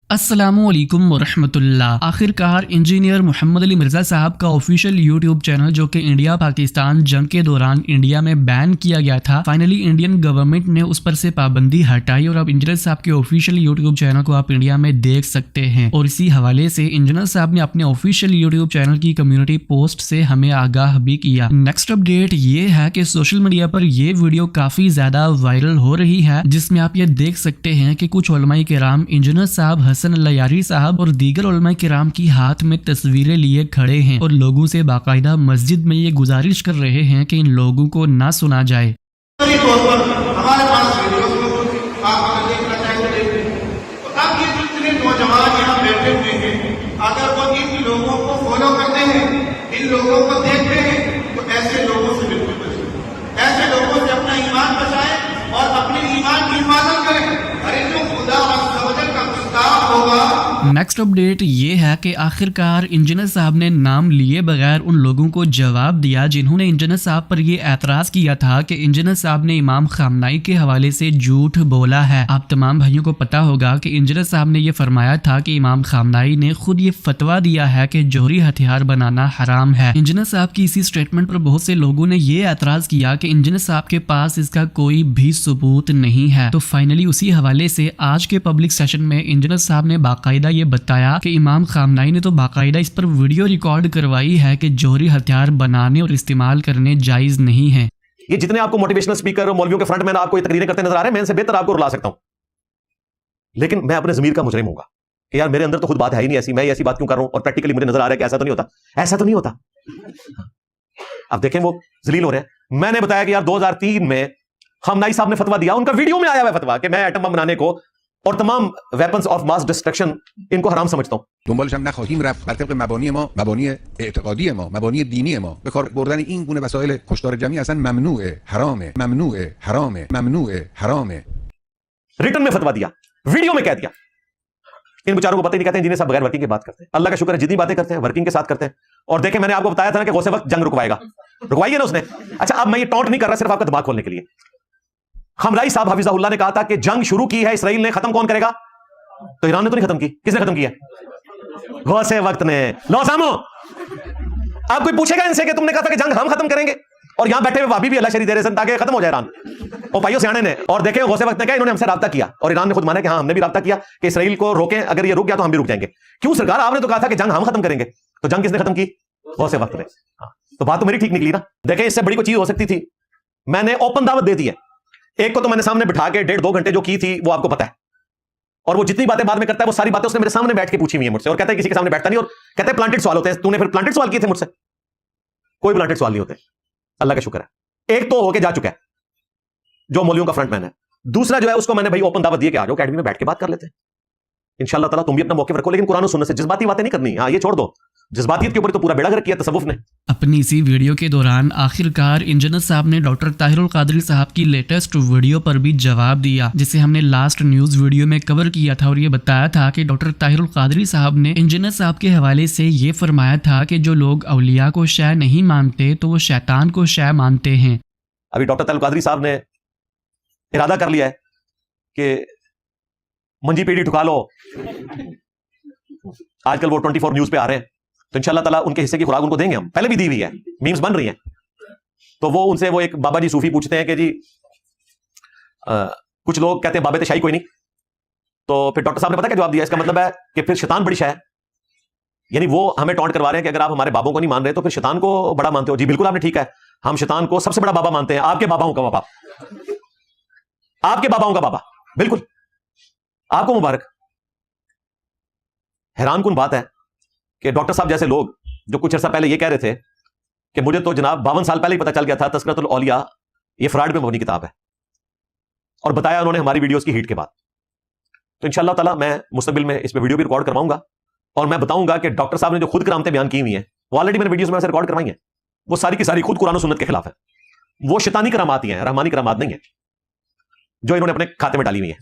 अस्सलामुअलैकुम वरहमतुल्लाह। आखिरकार इंजीनियर मोहम्मद अली मिर्ज़ा साहब का ऑफिशियल यूट्यूब चैनल जो कि इंडिया पाकिस्तान जंग के दौरान इंडिया में बैन किया गया था, फाइनली इंडियन गवर्नमेंट ने उस पर से पाबंदी हटाई और अब इंजीनियर साहब के ऑफिशियल यूट्यूब चैनल को आप इंडिया में देख सकते हैं। और इसी हवाले से इंजीनियर साहब ने अपने ऑफिशियल यूट्यूब चैनल की कम्युनिटी पोस्ट से हमें आगाह भी किया। नेक्स्ट अपडेट ये है कि सोशल मीडिया पर ये वीडियो काफी ज्यादा वायरल हो रही है, जिसमें आप ये देख सकते हैं कि कुछ उलमाए किराम इंजीनियर साहब, हसन अल्लायारी साहब और दीगर उलमाए किराम की हाथ में तस्वीरें लिए खड़े हैं और लोगों से बाकायदा मस्जिद में ये गुजारिश कर रहे हैं कि इन लोगों को ना सुना जाए। हमारे पास अब ये जितने नौजवान यहाँ बैठे हुए हैं, अगर वो इन लोगों को फॉलो करते हैं, इन लोगों को देखते हैं, तो ऐसे लोगों से बिल्कुल बचें। ऐसे लोगों से अपना ईमान बचाएं और अपने ईमान की हिफाजत करें। अरे जो खुदा का गुस्ताख होगा। नेक्स्ट अपडेट ये है कि आखिरकार इंजीनियर साहब ने नाम लिए बगैर उन लोगों को जवाब दिया जिन्होंने इंजीनियर साहब पर ये एतराज किया था कि इंजीनियर साहब ने इमाम खामनाई के हवाले से झूठ बोला है। आप तमाम भाइयों को पता होगा कि इंजीनियर साहब ने ये फरमाया था कि इमाम खामनाई ने खुद ये फतवा दिया है कि जौहरी हथियार बनाना हराम है। इंजीनियर साहब की इसी स्टेटमेंट पर बहुत से लोगों ने ये एतराज किया कि इंजीनियर साहब के पास इसका कोई भी सबूत नहीं है। तो फाइनली उसी हवाले से आज के पब्लिक सेशन में इंजीनियर साहब ने बाकायदा ये बताया कि इमाम खामनाई ने तो बाकायदा इस पर वीडियो रिकॉर्ड करवाई है कि जौहरी हथियार बनाने और इस्तेमाल करने जायज नहीं है। ये जितने आपको मोटिवेशनल स्पीकर और मौलवियों के फ्रंट में आपको ये तकरीरें करते नजर आ रहे हैं, मैं इनसे बेहतर आपको रुला सकता हूं, लेकिन मैं अपने ज़मीर का मुजरिम होऊंगा कि यार मेरे अंदर तो खुद बात है ही नहीं ऐसी, मैं ऐसी बात क्यों कर रहा हूं और प्रैक्टिकली मुझे नजर आ रहा है कि ऐसा तो नहीं होता, ऐसा तो नहीं होता। अब देखें वो जलील हो रहे हैं। मैंने बताया कि यार 2003 में खामनाई साहब ने फतवा दिया, उनका वीडियो में आया हुआ फतवा कि मैं एटम बम बनाने को और तमाम वेपन्स ऑफ मास डिस्ट्रक्शन इनको हराम समझتا हूं. دنبالش هم نخواهیم رفت بر طبق مبانی ما، مبانی اعتقادی ما، مبانی دینی ما. به کار بردن این گونه وسایل کشتار جمعی اصلا ممنوعه، حرامه، ممنوعه، حرامه، ممنوعه، حرامه. रिटर्न में फतवा दिया, वीडियो में कह दिया. इन बेचारों को पता ही नहीं, कहते हैं जिन्हें सब बगैर वर्किंग की बात करते हैं. अल्लाह का शुक्र है जितनी बातें करते हैं वर्किंग के साथ करते हैं. और देखें मैंने आपको बताया था ना कि गौसे वक्त जंग रुकवाएगा, रुकवाई है ना उसने. अच्छा अब मैं ये टॉन्ट नहीं कर रहा, सिर्फ आपका दिमाग खोलने के लिए. खामनाई साहब हफीज़हुल्लाह ने कहा था कि जंग शुरू की है इसराइल ने, खत्म कौन करेगा? तो ईरान ने तो नहीं खत्म की, किसने खत्म किया? गौसे वक्त ने. लो सामो, आप कोई पूछेगा इनसे कि तुमने कहा था कि जंग हम खत्म करेंगे, और यहां बैठे हुए वाबी भी अल्लाह शरी दे रहे हैं ताकि खत्म हो जाए ईरान. और भाइयों सियाने ने, और देखें गौसे वक्त ने कहा इन्होंने हमसे राब्ता किया और ईरान ने खुद माना कि हाँ हमने भी राब्ता किया कि इसराइल को रोकें, अगर ये रुक गया तो हम भी रुक जाएंगे. क्यों सरकार, आपने तो कहा था कि जंग हम खत्म करेंगे, तो जंग किसने खत्म की? गौसे वक्त ने. तो बात तो मेरी ठीक निकली ना. देखें इससे बड़ी कोई चीज हो सकती थी. मैंने ओपन दावत दे दी है. एक को तो मैंने सामने बिठा के 1.5-2 घंटे जो की थी वो आपको पता है, और वो जितनी बातें बाद में करता है वो सारी बातें उसने मेरे सामने बैठ के पूछी हुई है मुझसे, और कहता है किसी के सामने बैठता नहीं, और कहता है प्लांटेड सवाल होते हैं. तूने फिर प्लांटेड सवाल किए थे मुझसे? कोई प्लांटेड सवाल नहीं होते, अल्लाह का शुक्र है. एक तो होके जा चुका है जो मौलवियों का फ्रंटमैन है. दूसरा जो है उसको मैंने भाई ओपन दावत दिए कि आ जाओ अकेडमी में बैठ के बात कर लेते हैं. इंशाअल्लाह ताला तुम भी अपना मौके रखो, लेकिन कुरान और सुन्नत से जज्बाती बातें नहीं करनी. हाँ ये छोड़ दो, जज्बातियत के ऊपर तो पूरा बेड़ा गर्क किया तसव्वुफ ने. अपनी इसी वीडियो के दौरान आखिरकार इंजीनियर साहब ने डॉक्टर ताहिरुल कादरी साहब की लेटेस्ट वीडियो पर भी जवाब दिया, जिसे हमने लास्ट न्यूज वीडियो में कवर किया था, और ये बताया था कि डॉक्टर ताहिरुल कादरी साहब ने इंजीनियर साहब के हवाले से ये फरमाया था कि जो लोग औलिया को शय नहीं मानते तो वो शैतान को शय मानते हैं. अभी डॉक्टर ताहिरुल कादरी साहब ने इरादा कर लिया है कि मंजी पीढ़ी ठुका लो. आजकल वो 24 न्यूज पे आ रहे हैं, तो इंशाल्लाह ताला उनके हिस्से की खुराक उनको देंगे. हम पहले भी दी हुई है, मीम्स बन रही हैं. तो वो उनसे वो एक बाबा जी सूफी पूछते हैं कि जी कुछ लोग कहते हैं बाबे शाही कोई नहीं. तो फिर डॉक्टर साहब ने पता क्या जवाब दिया? इसका मतलब है कि फिर शैतान बड़ी शाह है. यानी वो हमें टॉन्ट करवा रहे हैं कि अगर आप हमारे बाबों को नहीं मान रहे तो फिर शैतान को बड़ा मानते हो. जी बिल्कुल आपने ठीक है, हम शैतान को सबसे बड़ा बाबा मानते हैं. आपके बाबाओं का बाबा, आपके बाबाओं का बाबा, बिल्कुल आपको मुबारक. हैरान कुन बात है कि डॉक्टर साहब जैसे लोग जो कुछ अर्सा पहले ये कह रहे थे कि मुझे तो जनाब 52 साल पहले ही पता चल गया था तज़किरतुल औलिया ये फ्रॉड पे मबनी किताब है, और बताया उन्होंने हमारी वीडियोस की हीट के बाद. तो इंशाअल्लाह ताला मैं मुस्तकबिल में इस पे वीडियो भी रिकॉर्ड करवाऊंगा और मैं बताऊंगा कि डॉक्टर साहब ने जो खुद करामतें बयान की हुई हैं वो ऑलरेडी मैंने वीडियोस में रिकॉर्ड करवाई हैं, वो सारी की सारी खुद कुरान और सुन्नत के खिलाफ है. वो शैतानी करामात ही हैं, रहमानी करामात नहीं है जो इन्होंने अपने खाते में डाली हुई है.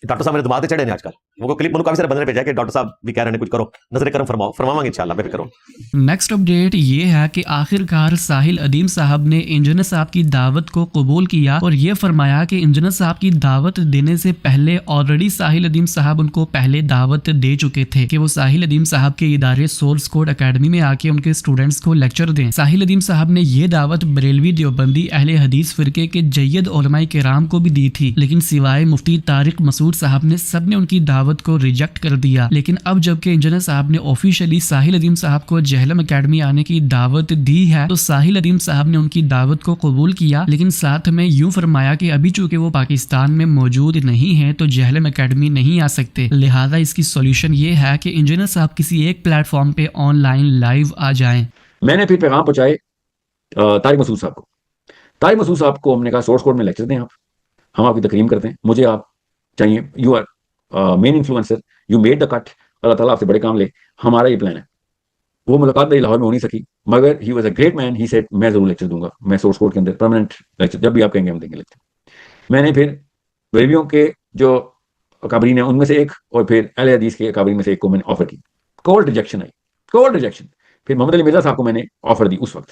डॉक्टर साहब मेरे दिमाग पे चढ़े हैं आजकल. وہ کلپ منو کافی سارے بندے نے بھیجا کہ ڈاکٹر صاحب بھی کہہ رہے ہیں کچھ کرو, نظر کرم فرماواں گے انشاءاللہ, میں بھی کروں. نیکسٹ اپڈیٹ یہ ہے کہ آخر کار ساحل ادیم صاحب نے انجینئر صاحب کی دعوت کو قبول کیا اور یہ فرمایا کہ انجینئر صاحب کی دعوت دینے سے پہلے آلریڈی ساحل ادیم صاحب ان کو پہلے دعوت دے چکے تھے کہ وہ ساحل ادیم صاحب کے ادارے سورس کوڈ اکیڈمی میں آ کے ان کے اسٹوڈنٹس کو لیکچر دیں. ساحل ادیم صاحب نے یہ دعوت بریلوی دیوبندی اہل حدیث فرقے کے جید علماء کرام کو بھی دی تھی, لیکن سوائے مفتی طارق مسعود صاحب نے سب نے ان کی دعوت کو ریجیکٹ کر دیا. لیکن اب جب کہ انجینئر صاحب نے آفیشیلی ساحل ادیم صاحب کو جہلم اکیڈمی آنے کی دعوت دی ہے تو ساحل ادیم صاحب نے ان کی دعوت کو قبول کیا, لیکن ساتھ میں یوں فرمایا کہ ابھی چونکہ وہ پاکستان میں موجود نہیں ہیں تو جہلم اکیڈمی نہیں آ سکتے, لہذا اس کی سولوشن یہ ہے کہ انجینئر صاحب کسی ایک پلیٹ فارم پہ آن لائن لائیو آ جائیں. میں نے پھر پیغام پہنچائے طارق مسعود صاحب کو. طارق مسعود صاحب کو ہم نے کہا سورس کوڈ میں لیکچر دیں, ہم آپ کی تکریم کرتے ہیں, مجھے آپ چاہیے, you are main influencer, you made the cut, اللہ تعالیٰ آپ سے بڑے کام لے, ہمارا یہ پلان ہے. وہ ملاقات میری لاہور میں ہو نہیں سکی, مگر he was a great man, he said میں ضرور لیکچر دوں گا, میں سورس کوڈ کے اندر پرماننٹ لیکچر جب بھی آپ کہیں گے ہم دیں گے لیکچر. میں نے پھر ویلیوں کے جو اکابرین ہیں ان میں سے ایک اور پھر اہل حدیث کے اکابرین میں سے ایک کو میں نے آفر کی. کولڈ ریجیکشن آئی, کولڈ ریجیکشن. پھر محمد علی مرزا صاحب کو میں نے آفر دی اس وقت.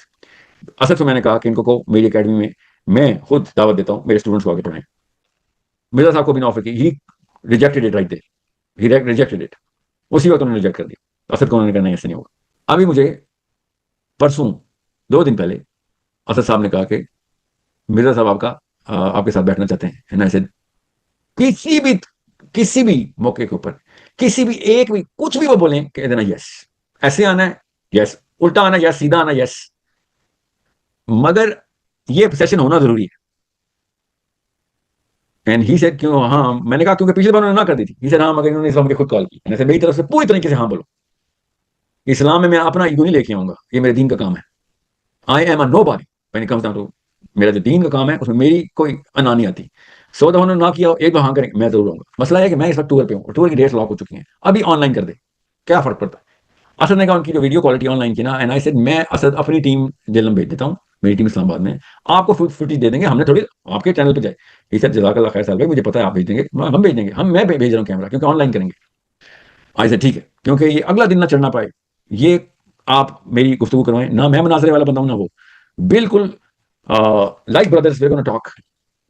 اصل سے میں نے کہا کہ ان کو میری اکیڈمی میں خود دعوت دیتا ہوں, میرے اسٹوڈنٹس کو آگے پڑھائیں. مرزا صاحب کو بھی آفر کی, he rejected it right there, he rejected it, اسی وقت انہوں نے ریجیکٹ کر دیا. اسد کو انہوں نے کہا نہیں ایسے نہیں ہوگا. ابھی مجھے پرسوں 2 دن پہلے اسد صاحب نے کہا کہ مرزا صاحب آپ کے ساتھ بیٹھنا چاہتے ہیں. ایسے کسی بھی موقع کے اوپر کسی بھی ایک بھی کچھ بھی وہ بولیں کہ دینا یس, ایسے آنا ہے یس, الٹا آنا یس, سیدھا آنا یس, مگر یہ سیشن ہونا ضروری ہے. اینڈ ہی سیڈ کیوں, ہاں میں نے کہا کیونکہ پچھلی بار انہوں نے نہ کر دی تھی. ہی سیڈ ہاں مگر انہوں نے اسلام کے خود کال کی, ایسے میری طرف سے پوری طریقے سے ہاں بولو. اسلام میں اپنا ایگو نہیں لے کے آؤں گا, یہ میرے دین کا کام ہے. I am a nobody when it comes down to, میرا جو دین کا کام ہے اس میں میری کوئی انا نہیں آتی. 100 دفعہ انہوں نے نہ کیا, ایک بار ہاں کریں, میں ضرور آؤں گا. مسئلہ ہے کہ میں اس وقت ٹور پہ ہوں, ٹور کی ڈیٹس لاک ہو چکی ہیں, ابھی آن لائن کر دے, کیا فرق پڑتا ہے. اسد نے کہا ان کی جو ویڈیو کوالٹی آن لائن کی نا, اینڈ آئی سیڈ میں اسد اپنی ٹیم جہلم بھیج دیتا ہوں, میری ٹیم اسلام آباد میں, آپ کو فوٹیج دے دیں گے, ہم نے تھوڑی آپ کے چینل پہ جائے. یہ سر جزاک اللہ خیر صاحب بھائی, مجھے پتا ہے آپ بھیج دیں گے, ہم بھیج دیں گے, میں بھیج رہا ہوں کیمرہ کیونکہ آن لائن کریں گے. آئی سیڈ ٹھیک ہے, کیونکہ یہ اگلا دن نہ چڑھنا پائے, یہ آپ میری گفتگو کروائیں نہ, میں مناظرے والا بندہ ہوں نہ وہ, بالکل like brothers we gonna talk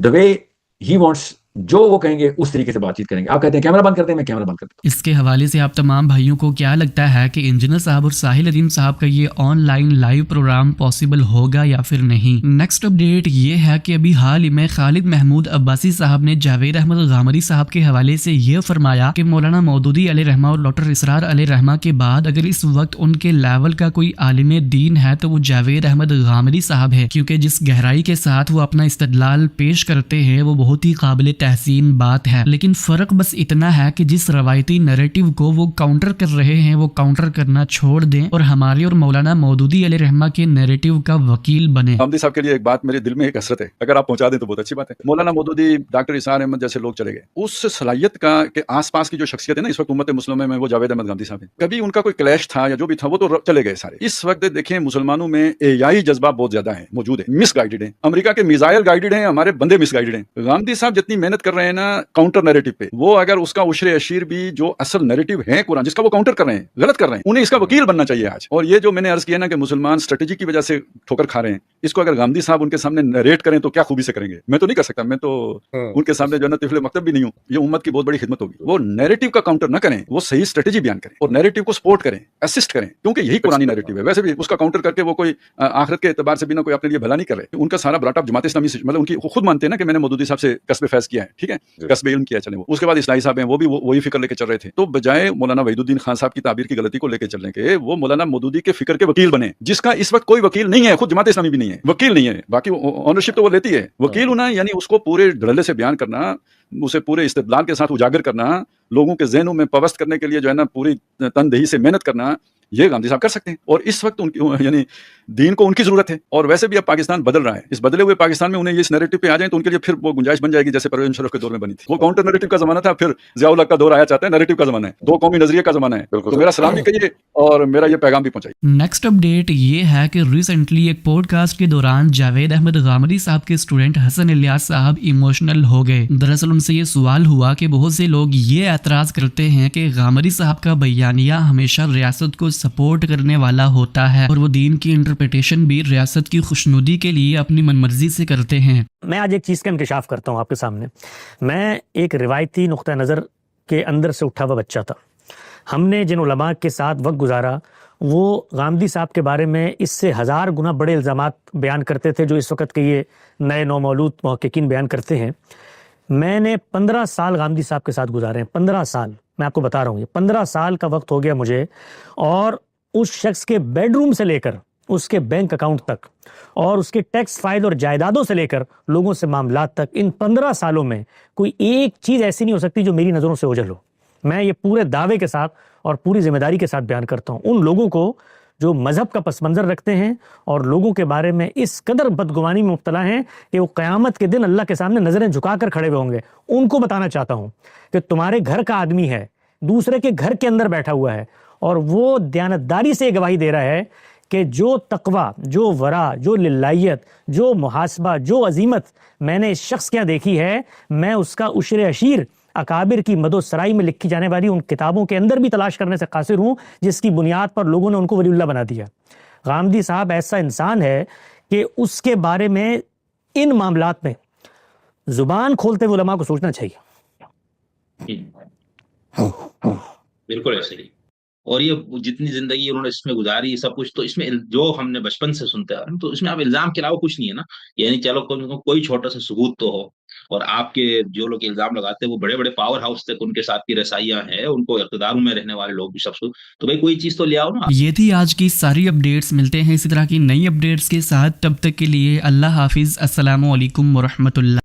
the way he wants, جو وہ کہیں گے اس طریقے سے بات چیت کریں گے. آپ کہتے ہیں کیمرہ بند کرتے ہیں, میں کیمرہ بند کرتا ہوں. اس کے حوالے سے آپ تمام بھائیوں کو کیا لگتا ہے کہ انجینئر صاحب اور ساحل ادیم صاحب کا یہ online live program possible ہوگا یا پھر نہیں؟ نیکسٹ اپڈیٹ یہ ہے کہ ابھی حال ہی میں خالد محمود عباسی صاحب نے جاوید احمد غامدی صاحب کے حوالے سے یہ فرمایا کہ مولانا مودودی علیہ رحمہ اور ڈاکٹر اسرار علیہ رحمہ کے بعد اگر اس وقت ان کے لیول کا کوئی عالم دین ہے تو وہ جاوید احمد غامدی صاحب ہے, کیونکہ جس گہرائی کے ساتھ وہ اپنا استدلال پیش کرتے ہیں وہ بہت ہی قابل تحسین بات ہے. لیکن فرق بس اتنا ہے کہ جس روایتی نیریٹو کو وہ کاؤنٹر کر رہے ہیں وہ کاؤنٹر کرنا چھوڑ دیں اور ہمارے اور مولانا مودودی علیہ رحمہ کے نیریٹو کا وکیل بنے. غامدی صاحب کے لیے ایک بات میرے دل میں ایک حسرت ہے, اگر آپ پہنچا دیں تو بہت اچھی بات ہے. مولانا مودودی, ڈاکٹر اسرار احمد جیسے لوگ چلے گئے, اس صلاحیت کا کہ آس پاس کی جو شخصیت ہے نا اس وقت امت مسلمہ میں, وہ جاوید احمد غامدی صاحب ہیں. کبھی ان کا کوئی کلیش تھا یا جو بھی تھا وہ تو چلے گئے سارے. اس وقت دیکھیں مسلمانوں میں AI جذبہ بہت زیادہ ہے, موجود ہے, مس گائیڈڈ ہیں. امریکہ کے میزائل گائیڈڈ ہیں, ہمارے بندے مس گائیڈڈ ہیں. غامدی صاحب جتنی محنت کر رہے ہیں نا کاؤنٹر نیریٹو پہ, وہ اگر اس کا عشر اشیر بھی جو اصل نیریٹو ہے قرآن جس کا وہ کاؤنٹر کر رہے ہیں, غلط کر رہے ہیں, انہیں اس کا وکیل بننا چاہیے آج. اور یہ جو میں نے عرض کیا نا کہ مسلمان اسٹریٹجی کی وجہ سے ٹھوکر کھا رہے ہیں, اس کو اگر غامدی صاحب ان کے سامنے نریٹ کریں تو کیا خوبی سے کریں گے. میں تو نہیں کر سکتا, میں تو ان کے سامنے جو ہے نا طفل مکتب بھی نہیں ہوں. یہ امت کی بہت بڑی خدمت ہوگی. وہ نیریٹو کا کاؤنٹر نہ کریں, وہ صحیح اسٹریٹجی بیان کریں اور نیریٹو کو سپورٹ کریں, اسسٹ کریں, کیونکہ یہی قرآنی نیریٹو ہے. ویسے بھی اس کا کاؤنٹر کر کے وہ کوئی آخرت کے اعتبار سے بھی نہ کوئی اپنے لیے بھلا نہیں کر رہے. ان کا سارا براٹ اپ جماعت اسلامی سے, مطلب ان کی خود مانتے ہیں نا کہ میں نے مودودی صاحب سے کسب فیض کیا ہے, ٹھیک ہے, کسب علم کیا, چلے. وہ اس کے بعد اسلائی صاحب ہیں, وہ بھی وہی فکر لے کے چل رہے تھے. تو بجائے مولانا وحید الدین خان صاحب کی تعبیر کی غلطی کو لے کے چلنے کے, وہ مولانا مودودی کے فکر کے وکیل بنے, جس کا اس وقت کوئی وکیل نہیں ہے, خود جماعت اسلامی بھی نہیں ہے, وکیل نہیں ہے. باقی اونرشپ تو وہ لیتی ہے, وکیل ہونا یعنی اس کو پورے ڈھلے سے بیان کرنا, اسے پورے استدلال کے ساتھ اجاگر کرنا, لوگوں کے ذہنوں میں پوست کرنے کے لیے جو ہے نا پوری تندہی سے محنت کرنا, ये गांधी साहब कर सकते हैं। और इस वक्त उनकी यानी दीन को उनकी जरूरत है, और वैसे भी अब पाकिस्तान बदल रहा है। इस बदले हुए पाकिस्तान में उन्हें इस नैरेटिव पे आ जाए तो उनके लिए फिर वो गुंजाइश बन जाएगी जैसे परवेज मुशर्रफ के दौर में बनी थी। वो काउंटर नैरेटिव का जमाना था, फिर जियाउल हक का दौर आया चाहता है, नैरेटिव का जमाना है, दो कौमी नजरिए का जमाना है। तो मेरा सलाम भी कहिए और मेरा ये पैगाम भी पहुंचाइए। नेक्स्ट अपडेट ये है कि रिसेंटली एक पॉडकास्ट के दौरान जावेद अहमद गामदी साहब के स्टूडेंट हसन इलियास साहब इमोशनल हो गए। दरअसल उनसे ये सवाल हुआ कि बहुत से लोग ये एतराज़ करते हैं कि गामदी साहब का बयानिया हमेशा रियासत को सपोर्ट करने वाला होता है और वो दीन की इंटरप्रिटेशन भी रियासत की खुशनुदी के लिए अपनी मनमर्जी से करते हैं। मैं आज एक चीज़ का इंकशाफ करता हूँ आपके सामने। मैं एक रिवायती नुक्ता नज़र के अंदर से उठा हुआ बच्चा था। हमने जिन उलमा के साथ वक्त गुजारा वो गामदी साहब के बारे में इससे 1000 गुना बड़े इल्ज़ामात बयान करते थे जो इस वक्त के ये नए नौमौलूद मुहक्किकीन बयान करते हैं। मैंने 15 साल गामदी साहब के साथ गुजारे हैं, 15 साल। मैं आपको बता रहा हूँ, ये 15 साल का वक्त हो गया मुझे, और उस शख्स के बेडरूम से लेकर उसके बैंक अकाउंट तक और उसके टैक्स फाइल और जायदादों से लेकर लोगों से मामलात तक, इन 15 सालों में कोई एक चीज़ ऐसी नहीं हो सकती जो मेरी नज़रों से ओझल हो। मैं ये पूरे दावे के साथ और पूरी जिम्मेदारी के साथ बयान करता हूँ। उन लोगों को जो मज़हब का पस मंज़र रखते हैं और लोगों के बारे में इस कदर बदगुमानी में मुब्तला हैं कि वो क़यामत के दिन अल्लाह के सामने नज़रें झुका कर खड़े हुए होंगे, उनको बताना चाहता हूँ कि तुम्हारे घर का आदमी है, दूसरे के घर के अंदर बैठा हुआ है, और वो दयानतदारी से गवाही दे रहा है कि जो तकवा, जो वरा, जो लिल्लाहियत, जो मुहासबा, जो अजीमत मैंने इस शख्स के यहाँ देखी है, मैं उसका उशर अशीर अकाबिर की मदोसराई में लिखी जाने वाली उन किताबों के अंदर भी तलाश करने से कासिर हूँ जिसकी बुनियाद पर लोगों ने उनको वलीउल्लाह बना दिया। गामदी साहब ऐसा इंसान है कि उसके बारे में इन मामलात में जुबान खोलते हुए उलमा को सोचना चाहिए। बिल्कुल ऐसे ही। और ये जितनी जिंदगी उन्होंने इसमें गुजारी सब कुछ, तो इसमें जो हमने बचपन से सुनते आ रहे हैं, तो इसमें अब इल्जाम के अलावा कुछ नहीं है ना। यानी चलो कोई छोटा सा सबूत तो हो। और आपके जो लोग इल्जाम लगाते हैं वो बड़े बड़े पावर हाउस तक उनके साथ की रसाइयां हैं, उनको इक़्तिदार में रहने वाले लोग भी सब, तो भाई कोई चीज तो ले आओ ना। ये थी आज की सारी अपडेट्स। मिलते हैं इसी तरह की नई अपडेट्स के साथ, तब तक के लिए अल्लाह हाफिज। अस्सलामु अलैकुम वरहमतुल्लाह।